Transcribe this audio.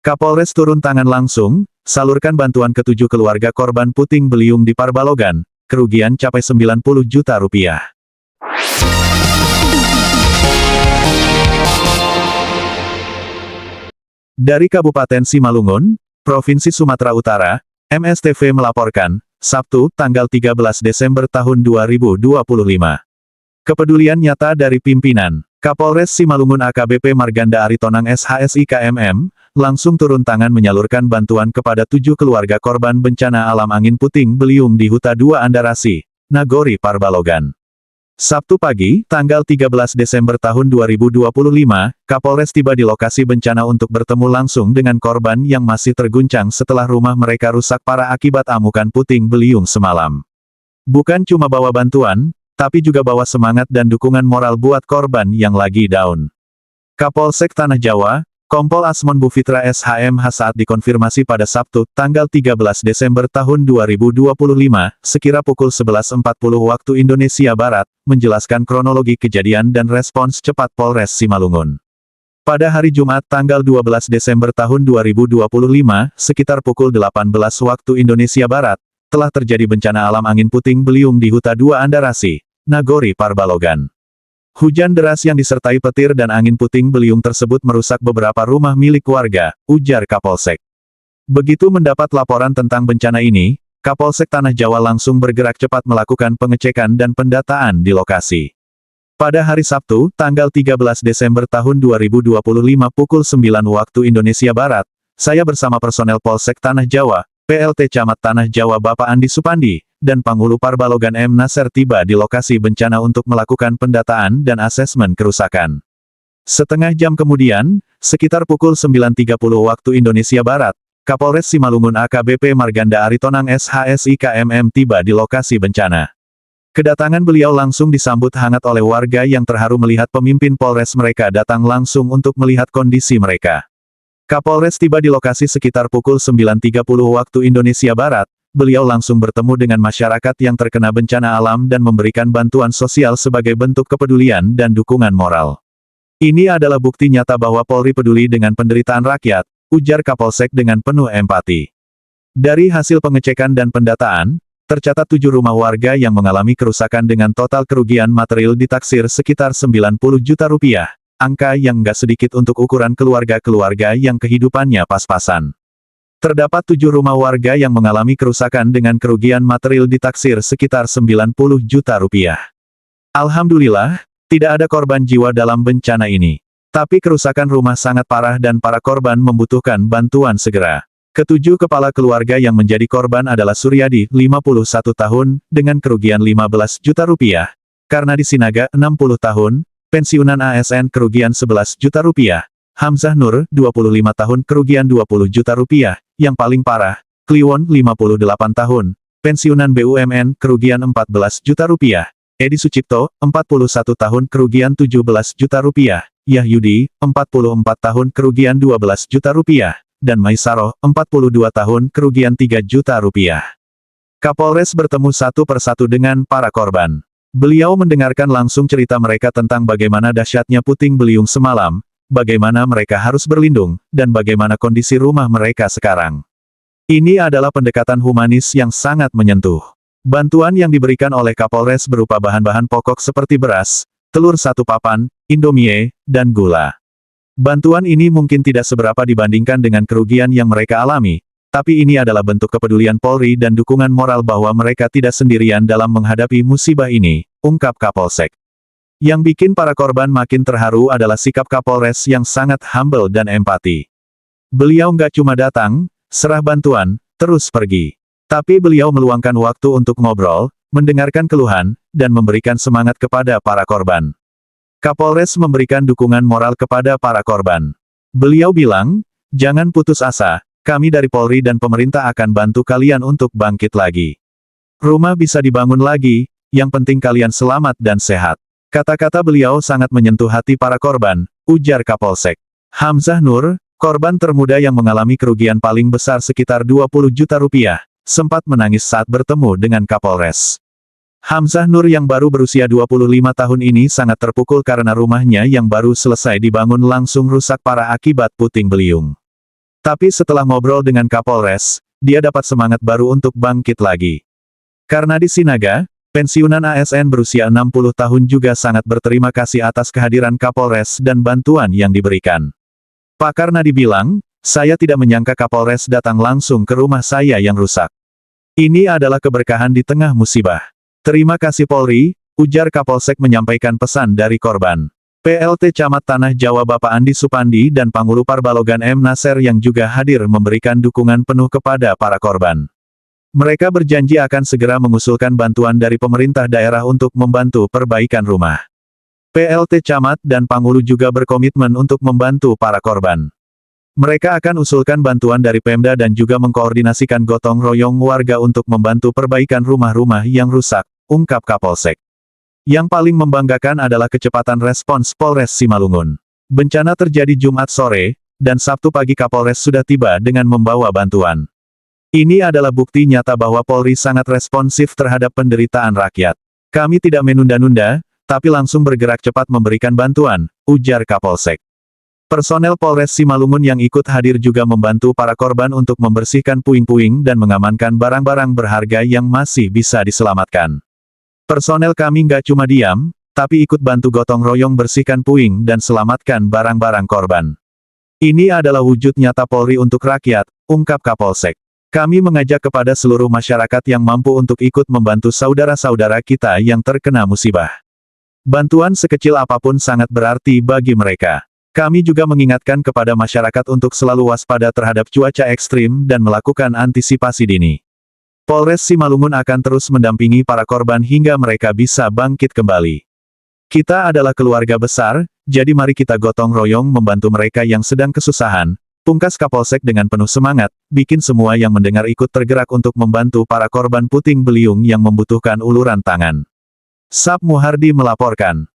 Kapolres turun tangan langsung, salurkan bantuan ke 7 keluarga korban puting beliung di Parbalogan, kerugian capai 90 juta rupiah. Dari Kabupaten Simalungun, Provinsi Sumatera Utara, MSTV melaporkan, Sabtu, tanggal 13 Desember tahun 2025. Kepedulian nyata dari pimpinan. Kapolres Simalungun AKBP Marganda Aritonang SHSI KMM, langsung turun tangan menyalurkan bantuan kepada 7 keluarga korban bencana alam angin puting beliung di Huta 2 Andarasi, Nagori Parbalogan. Sabtu pagi, tanggal 13 Desember tahun 2025, Kapolres tiba di lokasi bencana untuk bertemu langsung dengan korban yang masih terguncang setelah rumah mereka rusak parah akibat amukan puting beliung semalam. Bukan cuma bawa bantuan, tapi juga bawa semangat dan dukungan moral buat korban yang lagi down. Kapolsek Tanah Jawa, Kompol Asmon Bufitra SHMH saat dikonfirmasi pada Sabtu, tanggal 13 Desember tahun 2025, sekira pukul 11.40 waktu Indonesia Barat, menjelaskan kronologi kejadian dan respons cepat Polres Simalungun. Pada hari Jumat tanggal 12 Desember tahun 2025, sekitar pukul 18 waktu Indonesia Barat, telah terjadi bencana alam angin puting beliung di Huta 2 Andarasi, Nagori Parbalogan. Hujan deras yang disertai petir dan angin puting beliung tersebut merusak beberapa rumah milik warga, ujar Kapolsek. Begitu mendapat laporan tentang bencana ini, Kapolsek Tanah Jawa langsung bergerak cepat melakukan pengecekan dan pendataan di lokasi. Pada hari Sabtu, tanggal 13 Desember tahun 2025 pukul 9 waktu Indonesia Barat, saya bersama personel Polsek Tanah Jawa, PLT Camat Tanah Jawa Bapak Andi Supandi, dan Panghulu Parbalogan M. Nasser tiba di lokasi bencana untuk melakukan pendataan dan asesmen kerusakan. Setengah jam kemudian, sekitar pukul 9.30 waktu Indonesia Barat, Kapolres Simalungun AKBP Marganda Aritonang SHSI KMM tiba di lokasi bencana. Kedatangan beliau langsung disambut hangat oleh warga yang terharu melihat pemimpin Polres mereka datang langsung untuk melihat kondisi mereka. Kapolres tiba di lokasi sekitar pukul 9.30 waktu Indonesia Barat. Beliau langsung bertemu dengan masyarakat yang terkena bencana alam dan memberikan bantuan sosial sebagai bentuk kepedulian dan dukungan moral. Ini adalah bukti nyata bahwa Polri peduli dengan penderitaan rakyat, ujar Kapolsek dengan penuh empati. Dari hasil pengecekan dan pendataan, tercatat 7 rumah warga yang mengalami kerusakan dengan total kerugian material ditaksir sekitar 90 juta rupiah, angka yang nggak sedikit untuk ukuran keluarga-keluarga yang kehidupannya pas-pasan. Terdapat 7 rumah warga yang mengalami kerusakan dengan kerugian material ditaksir sekitar 90 juta rupiah. Alhamdulillah, tidak ada korban jiwa dalam bencana ini. Tapi kerusakan rumah sangat parah dan para korban membutuhkan bantuan segera. Ketujuh kepala keluarga yang menjadi korban adalah Suryadi, 51 tahun, dengan kerugian 15 juta rupiah. Karnadi Sinaga, 60 tahun, pensiunan ASN kerugian 11 juta rupiah. Hamzah Nur, 25 tahun, kerugian 20 juta rupiah. Yang paling parah, Kliwon, 58 tahun, pensiunan BUMN, kerugian 14 juta rupiah. Edi Sucipto, 41 tahun, kerugian 17 juta rupiah. Yahyudi, 44 tahun, kerugian 12 juta rupiah. Dan Maisaroh, 42 tahun, kerugian 3 juta rupiah. Kapolres bertemu satu persatu dengan para korban. Beliau mendengarkan langsung cerita mereka tentang bagaimana dahsyatnya puting beliung semalam, bagaimana mereka harus berlindung, dan bagaimana kondisi rumah mereka sekarang. Ini adalah pendekatan humanis yang sangat menyentuh. Bantuan yang diberikan oleh Kapolres berupa bahan-bahan pokok seperti beras, telur 1 papan, Indomie, dan gula. Bantuan ini mungkin tidak seberapa dibandingkan dengan kerugian yang mereka alami, tapi ini adalah bentuk kepedulian Polri dan dukungan moral bahwa mereka tidak sendirian dalam menghadapi musibah ini, ungkap Kapolsek. Yang bikin para korban makin terharu adalah sikap Kapolres yang sangat humble dan empati. Beliau nggak cuma datang, serah bantuan, terus pergi. Tapi beliau meluangkan waktu untuk ngobrol, mendengarkan keluhan, dan memberikan semangat kepada para korban. Kapolres memberikan dukungan moral kepada para korban. Beliau bilang, jangan putus asa, kami dari Polri dan pemerintah akan bantu kalian untuk bangkit lagi. Rumah bisa dibangun lagi, yang penting kalian selamat dan sehat. Kata-kata beliau sangat menyentuh hati para korban, ujar Kapolsek. Hamzah Nur, korban termuda yang mengalami kerugian paling besar sekitar 20 juta rupiah, sempat menangis saat bertemu dengan Kapolres. Hamzah Nur yang baru berusia 25 tahun ini sangat terpukul karena rumahnya yang baru selesai dibangun langsung rusak parah akibat puting beliung. Tapi setelah ngobrol dengan Kapolres, dia dapat semangat baru untuk bangkit lagi. Karena di Sinaga, pensiunan ASN berusia 60 tahun juga sangat berterima kasih atas kehadiran Kapolres dan bantuan yang diberikan. Pak Karnadi bilang, saya tidak menyangka Kapolres datang langsung ke rumah saya yang rusak. Ini adalah keberkahan di tengah musibah. Terima kasih Polri, ujar Kapolsek menyampaikan pesan dari korban. PLT Camat Tanah Jawa Bapak Andi Supandi dan Pangulu Parbalogan M. Nasir yang juga hadir memberikan dukungan penuh kepada para korban. Mereka berjanji akan segera mengusulkan bantuan dari pemerintah daerah untuk membantu perbaikan rumah. PLT Camat dan Pangulu juga berkomitmen untuk membantu para korban. Mereka akan usulkan bantuan dari Pemda dan juga mengkoordinasikan gotong royong warga untuk membantu perbaikan rumah-rumah yang rusak, ungkap Kapolsek. Yang paling membanggakan adalah kecepatan respons Polres Simalungun. Bencana terjadi Jumat sore, dan Sabtu pagi Kapolres sudah tiba dengan membawa bantuan. Ini adalah bukti nyata bahwa Polri sangat responsif terhadap penderitaan rakyat. Kami tidak menunda-nunda, tapi langsung bergerak cepat memberikan bantuan, ujar Kapolsek. Personel Polres Simalungun yang ikut hadir juga membantu para korban untuk membersihkan puing-puing dan mengamankan barang-barang berharga yang masih bisa diselamatkan. Personel kami nggak cuma diam, tapi ikut bantu gotong royong bersihkan puing dan selamatkan barang-barang korban. Ini adalah wujud nyata Polri untuk rakyat, ungkap Kapolsek. Kami mengajak kepada seluruh masyarakat yang mampu untuk ikut membantu saudara-saudara kita yang terkena musibah. Bantuan sekecil apapun sangat berarti bagi mereka. Kami juga mengingatkan kepada masyarakat untuk selalu waspada terhadap cuaca ekstrim dan melakukan antisipasi dini. Polres Simalungun akan terus mendampingi para korban hingga mereka bisa bangkit kembali. Kita adalah keluarga besar, jadi mari kita gotong royong membantu mereka yang sedang kesusahan, pungkas Kapolsek dengan penuh semangat, bikin semua yang mendengar ikut tergerak untuk membantu para korban puting beliung yang membutuhkan uluran tangan. Sap Muhardi melaporkan.